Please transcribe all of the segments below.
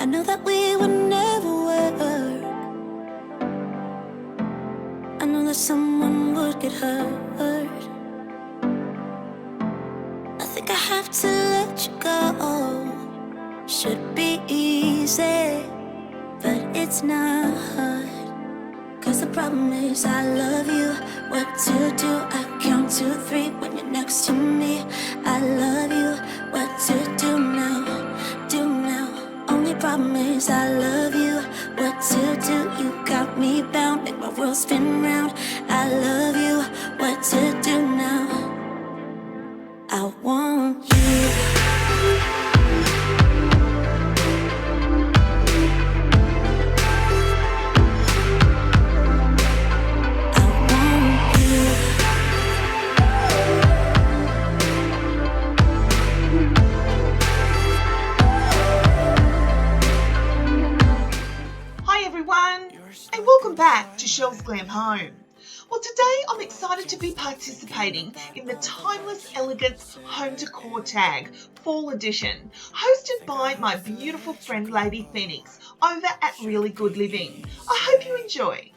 I know that we would never work. I know that someone would get hurt. I think I have to let you go. Should be easy, but it's not. 'Cause the problem is I love you. What to do? I count to 3 when you're next to me. I love you. What to do now? Do now. Only problem is I love you. What to do? You got me bound, make my world spin round. I love you. What to do now? I want you. And welcome back to Chelles Glam Home. Well, today I'm excited to be participating in the Timeless Elegance Home Decor Tag Fall Edition, hosted by my beautiful friend Lady Phoenix over at Really Good Living. I hope you enjoy.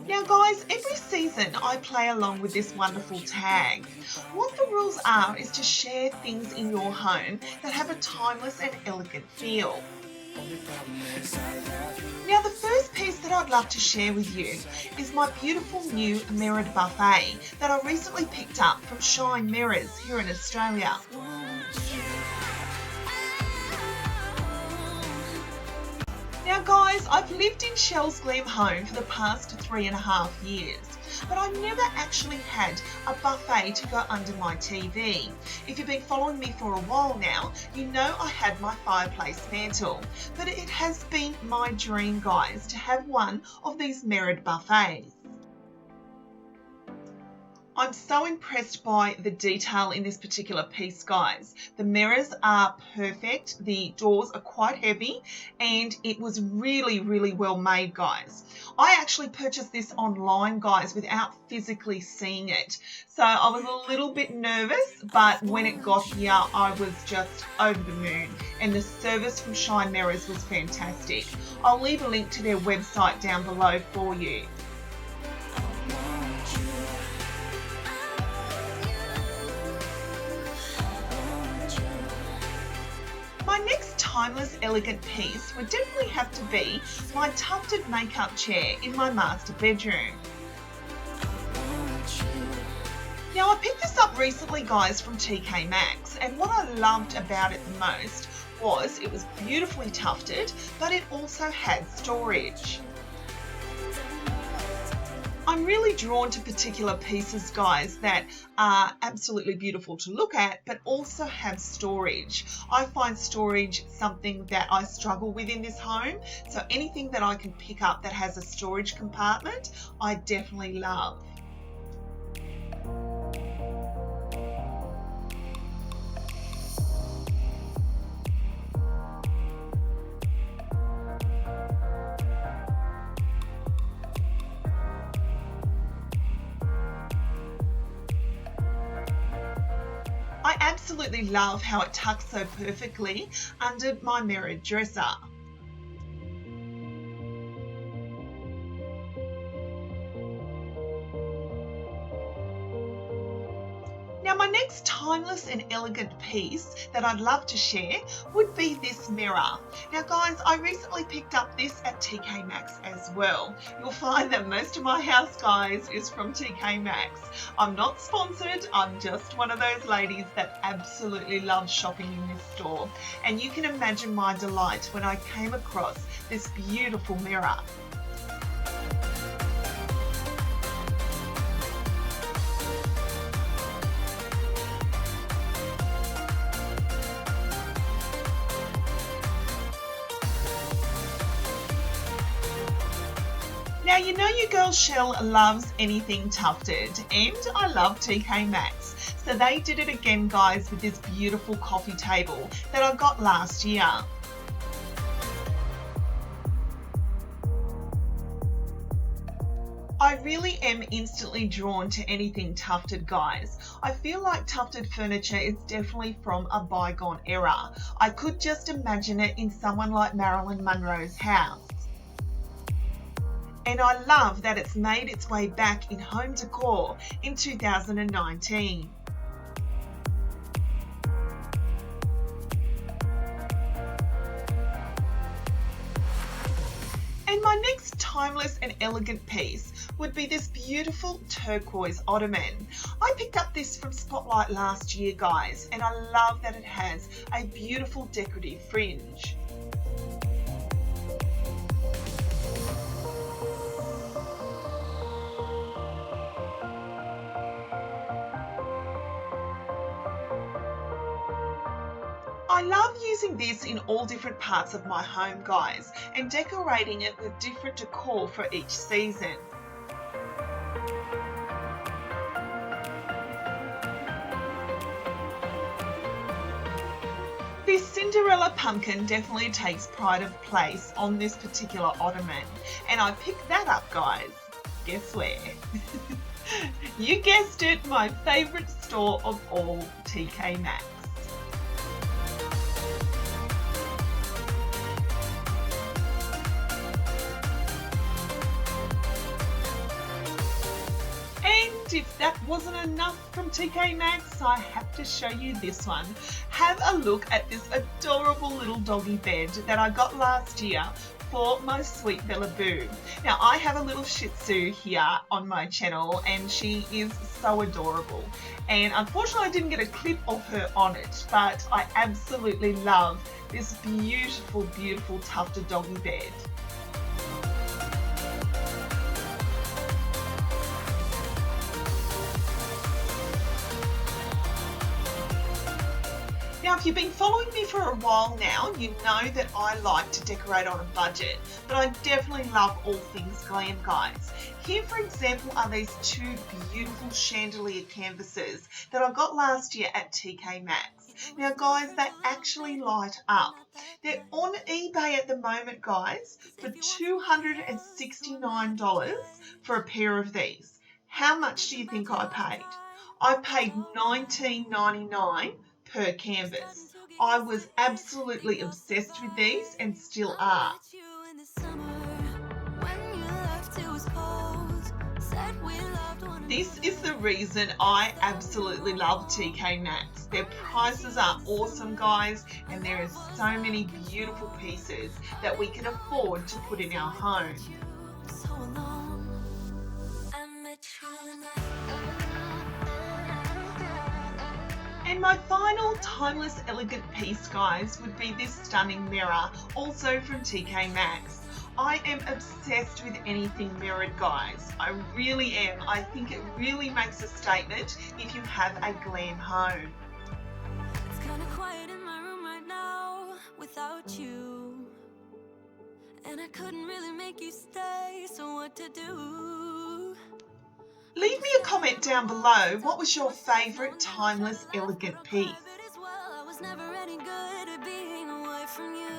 Now guys, every season I play along with this wonderful tag. What the rules are is to share things in your home that have a timeless and elegant feel. Now the first piece that I'd love to share with you is my beautiful new mirrored buffet that I recently picked up from Shine Mirrors here in Australia. Now guys, I've lived in Chelles Glam Home for the past 3.5 years. But I never actually had a buffet to go under my TV. If you've been following me for a while now, you know I had my fireplace mantle. But it has been my dream, guys, to have one of these mirrored buffets. I'm so impressed by the detail in this particular piece, guys. The mirrors are perfect, the doors are quite heavy, and it was really, really well made, guys. I actually purchased this online, guys, without physically seeing it. So I was a little bit nervous, but when it got here, I was just over the moon. And the service from Shine Mirrors was fantastic. I'll leave a link to their website down below for you. My next timeless elegant piece would definitely have to be my tufted makeup chair in my master bedroom. Now I picked this up recently, guys, from TK Maxx, and what I loved about it the most was it was beautifully tufted, but it also had storage. I'm really drawn to particular pieces, guys, that are absolutely beautiful to look at, but also have storage. I find storage something that I struggle with in this home, so anything that I can pick up that has a storage compartment, I definitely love. I absolutely love how it tucks so perfectly under my mirrored dresser. Now my next timeless and elegant piece that I'd love to share would be this mirror. Now guys, I recently picked up this at TK Maxx as well. You'll find that most of my house, guys, is from TK Maxx. I'm not sponsored, I'm just one of those ladies that absolutely loves shopping in this store. And you can imagine my delight when I came across this beautiful mirror. Now you know your girl Chelle loves anything tufted, and I love TK Maxx. So they did it again, guys, with this beautiful coffee table that I got last year. I I really am instantly drawn to anything tufted, guys. I feel like tufted furniture is definitely from a bygone era. I could just imagine it in someone like Marilyn Monroe's house. And I love that it's made its way back in home decor in 2019. And my next timeless and elegant piece would be this beautiful turquoise ottoman. I picked up this from Spotlight last year, guys, and I love that it has a beautiful decorative fringe. I love using this in all different parts of my home, guys, and decorating it with different decor for each season. This Cinderella pumpkin definitely takes pride of place on this particular ottoman, and I picked that up, guys. Guess where? You guessed it, my favourite store of all, TK Maxx. If that wasn't enough from TK Maxx, I have to show you this one. Have a look at this adorable little doggy bed that I got last year for my sweet Bella Boo. Now, I have a little Shih Tzu here on my channel and she is so adorable. And unfortunately I didn't get a clip of her on it, but I absolutely love this beautiful, beautiful tufted doggy bed. Now, if you've been following me for a while now, you know that I like to decorate on a budget, but I definitely love all things glam, guys. Here, for example, are these two beautiful chandelier canvases that I got last year at TK Maxx. Now, guys, they actually light up. They're on eBay at the moment, guys, for $269 for a pair of these. How much do you think I paid? I paid $19.99 per canvas. I was absolutely obsessed with these and still are. This is the reason I absolutely love TK Maxx. Their prices are awesome, guys, and there are so many beautiful pieces that we can afford to put in our home. And my final timeless elegant piece, guys, would be this stunning mirror, also from TK Maxx. I am obsessed with anything mirrored, guys. I really am. I think it really makes a statement if you have a glam home. It's kind of quiet in my room right now without you, and I couldn't really make you stay, so what to do? Leave me a comment down below. What was your favourite timeless elegant piece? I was never any good at being away from you.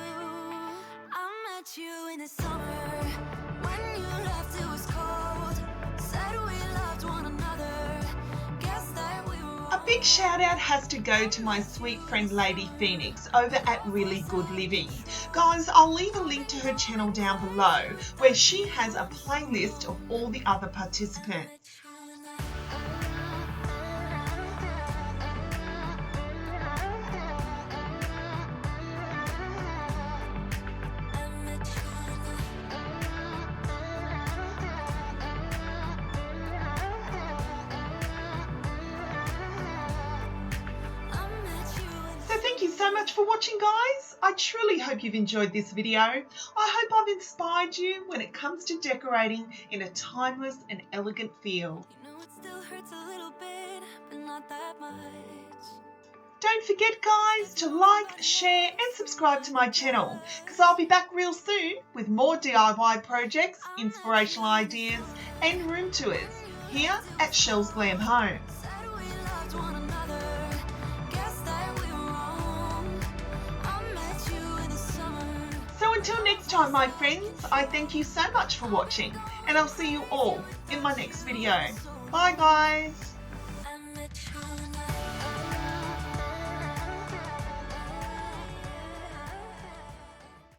I met you in the summer when you left, it was cold. Said we loved one another. Guess that we were. A big shout out has to go to my sweet friend Lady Phoenix over at Really Good Living. Guys, I'll leave a link to her channel down below where she has a playlist of all the other participants. Thank you so much for watching, guys. I truly hope you've enjoyed this video. I hope I've inspired you when it comes to decorating in a timeless and elegant feel. You know it still hurts a little bit, but not that much. Don't forget, guys, to like, share and subscribe to my channel because I'll be back real soon with more DIY projects, inspirational ideas and room tours here at Chelles Glam Home. Said we loved one another. Guess that we were wrong. I met you in the summer. So Until next time, my friends, I thank you so much for watching, and I'll see you all in my next video. Bye, guys.